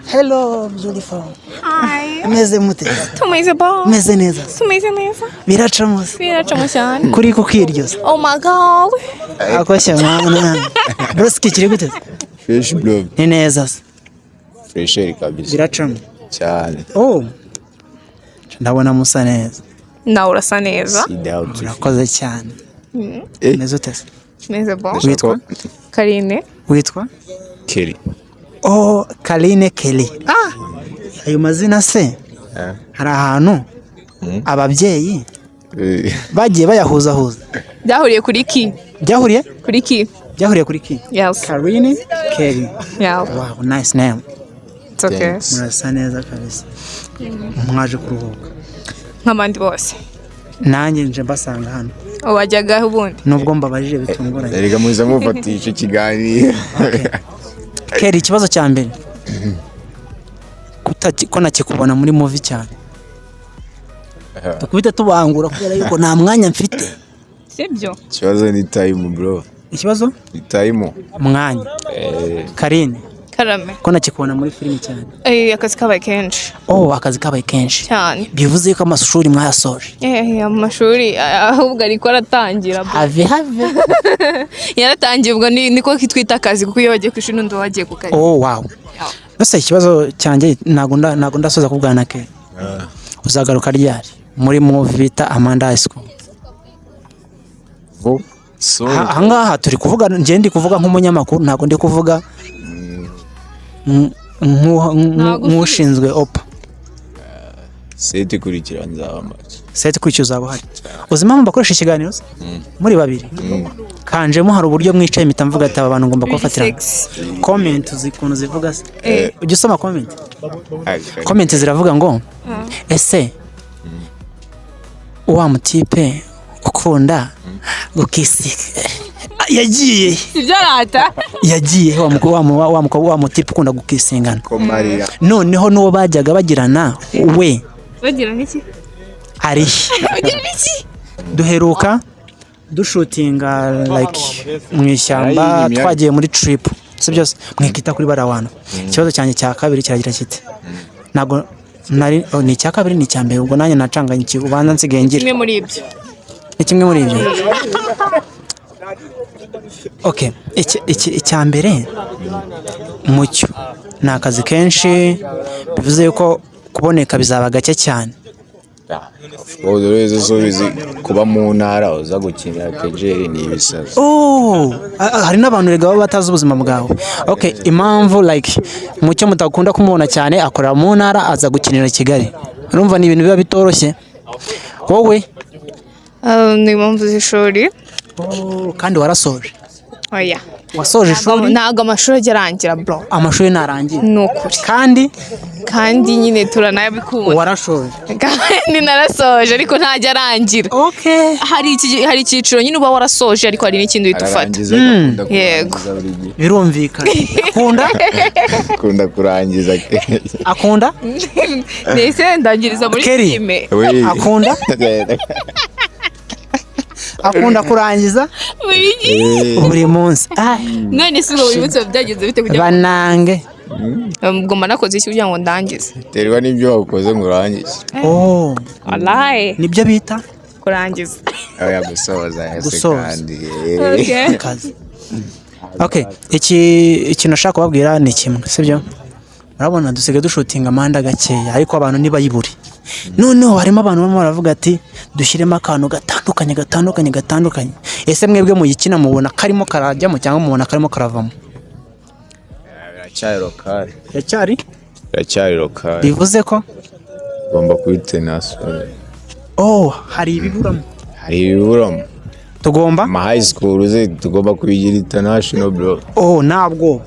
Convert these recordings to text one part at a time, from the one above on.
Hello, beautiful. Hi. Meze mute. Tumeze ba. Meze neza. Tumeze neza. Biracamuse. Biracamo cyane. Kuri kukiryoza. Oh my god. Akoshya mwana. Broski kiri gute? Fresh bro. Ni neza. Fresh kabisa. Biracamo cyane. Oh. Ndabona musa neza. Na urasa neza. Urakoze cyane. Neza utese. Meze ba. Witwa Karine. Witwa Kelly. Oh, Karine Kelly. Ayo mazina se hari ahantu ababyeyi bagiye bayahuzahuza. Byahuriye kuri ki? Byahuriye Kuri ki? Yes. Karine Kelly. Yeah. Wow, nice name. It's okay. Murasa neza kabisa. Mwaje kuruhuka Nk'abandi bose. nanjye nje mbasanga hano. Wajyaga ubundi? Nubwo mbabajije bitunguranye. Erega muze mufatisha ikiganiro. Kelly, ikibazo cya mbere ko nakikubona muri movie cyane. Tukubita tubangura kubera yuko nta mwanya mfite. Sibyo. Ikibazo ni time bro. Ikibazo? Ni time. Mwanya. Karine. Karame. Ko nakikubona muri filime cyane. Akazi kabaye kenshi. Oh, akazi kabaye kenshi. Cyane. Bivuze ko amashuri mwayasoje. Amashuri ahubwo ariko aratangira. Have. Yaratangiye ubwo niko kitwita akazi kuko iyo bagiye ku ishuri ndo bagiye ku kazi. Oh wow. Nose ikibazo cyanjye nago ndasoza kubwana ke. Uzagaruka ryari muri movie bita Amanda High School? Ahangaha turi kuvuga ndi kuvuga nk'umunyamakuru, ntago ndi kuvuga nk'ushinzwe Oppaa. Seti kurikira nzaba make. Seti kwicuza abo hari. Uzima bakoresha ikiganiro muri babiri. Kanjemo hari uburyo mwicaye impita mvuga ati aba bantu ngomba kubafatira. Comment zikuntu zivuga se. Ujye usoma comment. Comment ziravuga ngo ese wa mutipe ukunda gukisi yagiye Ibyarata yagiye wa mutipe ukunda gukisingana. Noneho nuwo bajyaga bagirana we bagirana iki ari duheruka dushutinga like mwishyamba twagiye muri trip se byose mwikita kuri barawana. Ikibazo cyanjye cya kabiri kiragira kiti nago nari ni cya kabiri ni cyambere ubwo nanye nacanganye iki ubanza nsigaye ngira kimwe muri ibyo kimwe muri ibyo. Okay, icyambere mucyo ni akazi kenshi bivuze yuko kuboneka bizaba gake cyane. Godoro zo bizi kuba mu ntara uza gukinira kejeri ni ibisaza. Oh, hari n'abantu rega baba batazi ubuzima bwawe. Okay, impamvu like mucyo mutakunda kumubona cyane akora mu ntara aza gukinira Kigali. Urumva ni ibintu biba bitoroshye. Wowe ni impamvu z'ishuri. Oh, kandi warasoje. Oya. Wasoje ishuri? Ntago amashuri arangira bro. Amashuri narangira. Nukuri. Kandi nyine turanayabikunda. Warashoje. Kandi narasoje ariko ntajya arangira. Okay. Hari ikiciro nyine uba warasoje ariko hari n'ikindi bitufata. Yego. Birumvikana. Akunda kurangiza. Akunda? Nese ndangiriza muri filime. Akunda? Akunda kurangiza buri munsi. None si ngo wibutse byagenze bite kugira banange ngomba nakoze iki kugira ngo ndangize. Terwa nibyo wakoze ngo urangize. Oh, wallahi nibyo bita kurangiza. Oya gusoza kandi. Okay, iki nashaka kubabwira ni kimwe sibyo. Urabona dusigaye dushutinga Amanda gakeya ariko abantu nibayiburi. Noneho harimo abantu bamwe baravuga ati dushyiremo akantu gatandukanye. Ese mwebwe muyikina mubona karimo karajyamo cyangwa mubona karimo karavamo? Yacyari lokal. Bivuze ko ugomba kwitenasa. Oh, hari ibiburamo. Tugomba high school tugomba kubigira international bro. Oh, ntabwo.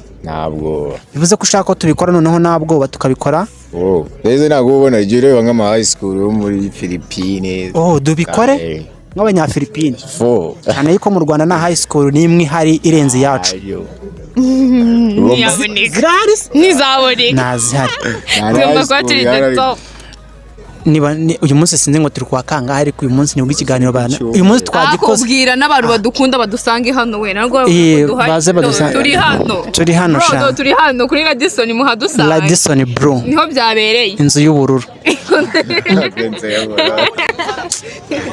Bivuze ko ushaka ko tubikora noneho ntabwo tukabikora. Oh, reze ntabwo ubona jure banga high school yo muri Philippines. Oh, dubikore nk'abanyafilipine. Cyane yuko mu Rwanda na high school nimwe hari irenze yacu. Nizaboneka. Nazihari. uyu munsi sinzi ngo turi kwa kangahe ariko uyu munsi nibwo ikiganiro bana uyu munsi twagikoze akubwira n'abantu badukunda badusange hano we nabwo baze badusange turi hano sha turi hano kuri Radisson muhadusanga Radisson bro niho byabereye inzu y'ubururu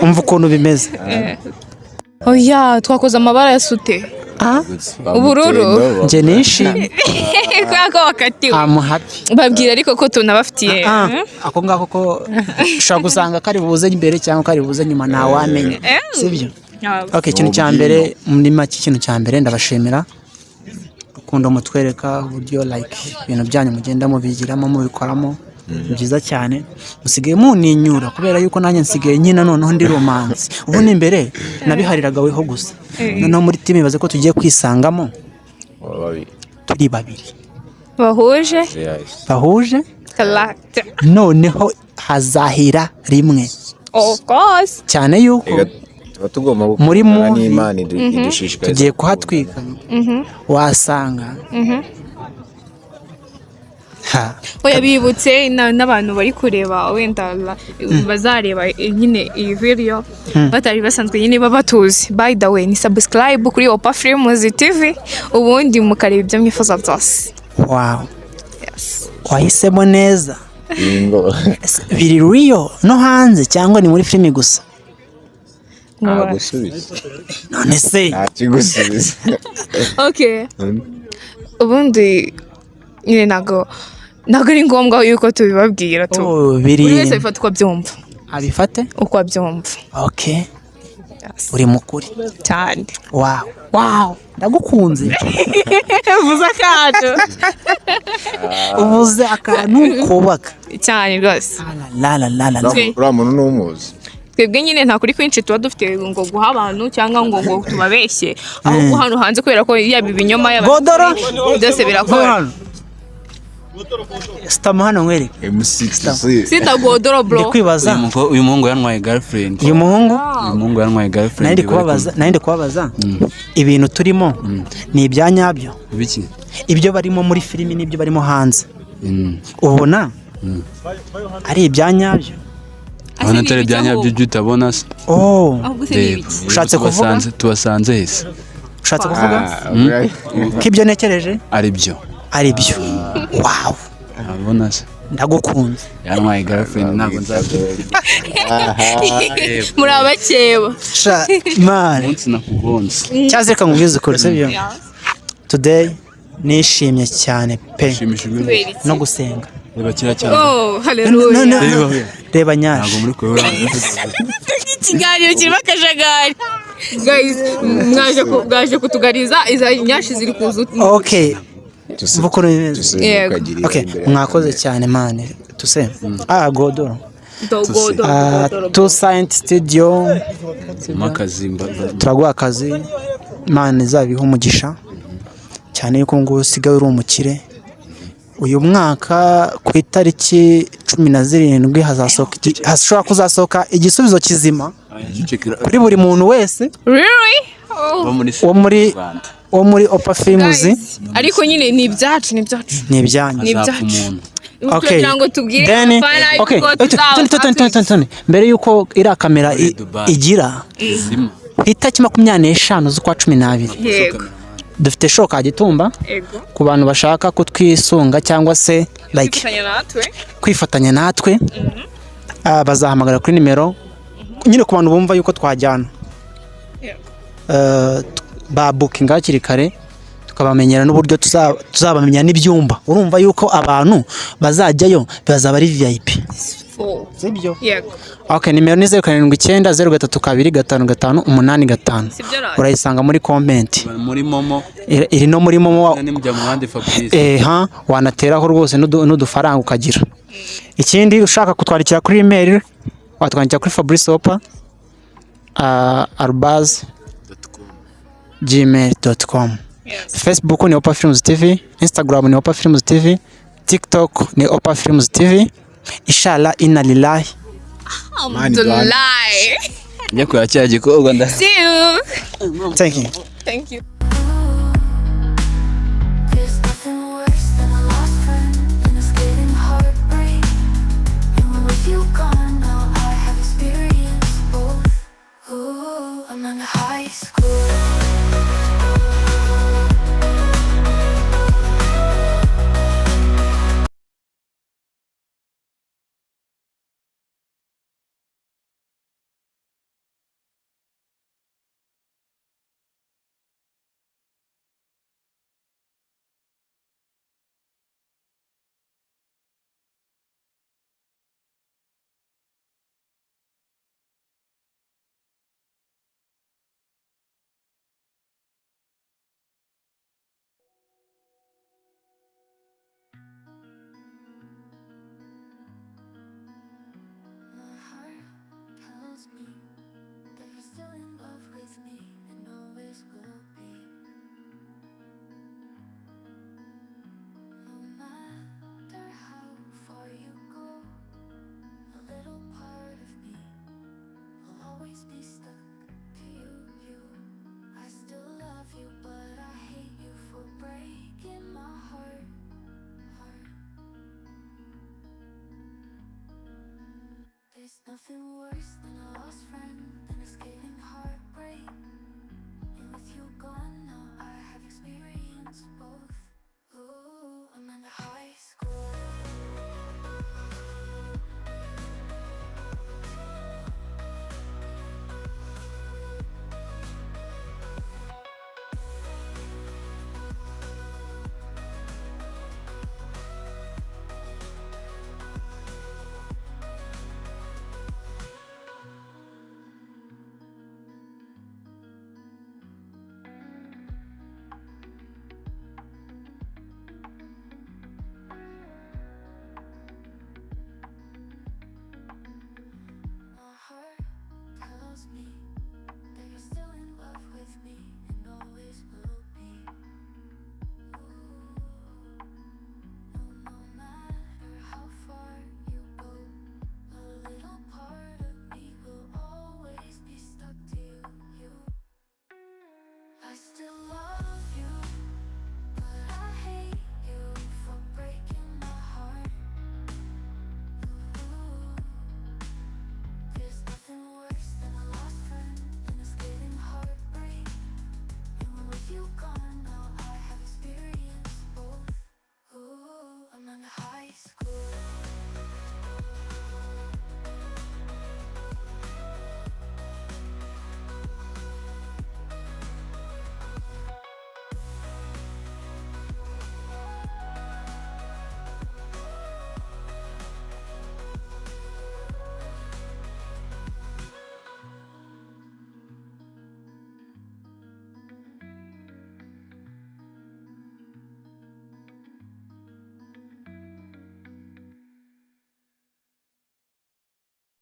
umva ukuntu bimeze oya twakoze amabara ya sute ubururu nje nishimye kwako wakatiwe I'm happy babwira ariko ko tunabafitiye ako ngako ko ushaka gusanga kari buze imbere cyangwa kari buze nyuma nta wamenya sibyo okay ikintu cya mbere muri make ikintu cya mbere ndabashimira rukundo mutwereka uburyo like ibintu byanyu mugenda mubigiramo mubikoramo byiza cyane musigaye muninyura kubera yuko nanjye nsigaye nyina noneho ndi romance ubu ni imbere nabihariraga weho gusa noneho muri team bibaze ko tugiye kwisangamo turi babiri bahuje character noneho hazahira rimwe of course cyane yuko tugomba muri gukora n'Imana idushishikariza tugiye kuhatwika wasanga oya bibutse n'abantu bari kureba wenda bazareba nyine iyi video batari basanzwe nyine babatuzi by the way ni subscribe kuri Oppaa Films TV ubundi mukareba ibyo mwifuza byose wow wahisemo neza ingo biri real no hanze cyangwa ni muri filimi gusa gusubiza none se kigusubiza okay ubundi nyine ntago ari ngombwa yuko tubibabwira tu buri wese abifata uko abyumva abifate uko abyumva okay uri mukuri cyane wow ndagukunze uvuze akacu uvuze akantu kubaka cyane rwose la uriya muntu n'umuzi twebwe nyine nta kuri kwinshi tuba dufite ngo guha abantu cyangwa ngo tubabeshye ahubwo hano hanze kubera ko yaba ibinyoma Godoro byose birakora Stama hano mwere sita Godoro bro ndikwibaza uyu muhungu yanwaye girlfriend uyu muhungu yanwaye girlfriend nandi kubabaza ibintu turimo ni ibyanyabyo biki ibyo barimo muri filimi n'ibyo barimo hanze ubona ari ibyanyabyo abana tare byanyabyo utabona se ushatse kuvuga tubasanze hese ushatse kuvuga kibyo nekereje ari byo wow abona se ndagukunze yanwaye girlfriend ntabwo nzabyo muri abakeba man umunsi nakugonze cyaze reka ngubwize ukuri sibyo today nishimye cyane pe no gusenga reba kira cyane haleluya reba nyaje ntabwo muri kubura ikiganiro kirimo akajagari guys mwaje kutugariza iza nyashi ziri kuzu okay bukuru okay mwakoze cyane mane tuse Godoro to science studio makazimba turaguha akazi mane zabiho umugisha cyane yuko ngo usigaye uri umukire uyu mwaka ku itariki 17 hashobora kuzasohoka igisubizo kizima kuri buri muntu wese wo muri Oppaa Films ariko nyine ni ibyacu ni ibyanyu okay then okay mbere yuko ira kamera igira itariki 25 z'ukwa 12 yego dufite shoka gitumba ku bantu bashaka kutwisunga cyangwa se like kwifatanya natwe bazahamagara kuri nimero nyine ku bantu bumva yuko twajyana ba booking hakiri kare tukabamenyera n'uburyo tuzabamenya n'ibyumba urumva yuko abantu bazajyayo bazaba ari VIP sibyo yego okay nimero ni 0772255585 urayisanga muri comment muri momo iri no muri momo n'imujya mu handi Fabrice wanateraho rwose n'udufaranga ukagira ikindi ushaka kutwandikira kuri email watwandikira kuri fabriceoppaa@gmail.com Facebook ni Oppaa Films TV, Instagram ni Oppaa Films TV, TikTok ni Oppaa Films TV. Inshallah inna lillahi alhamdulillah nyakora cyaje ko Rwanda. See you. Thank you. Thank you. There's nothing worse than a lost friend and a scared heartbreak. And with you gone nothing worse than a lost friend, than escaping heartbreak. And with you gone now, I have experienced both. Ooh, I'm in high school. My heart tells me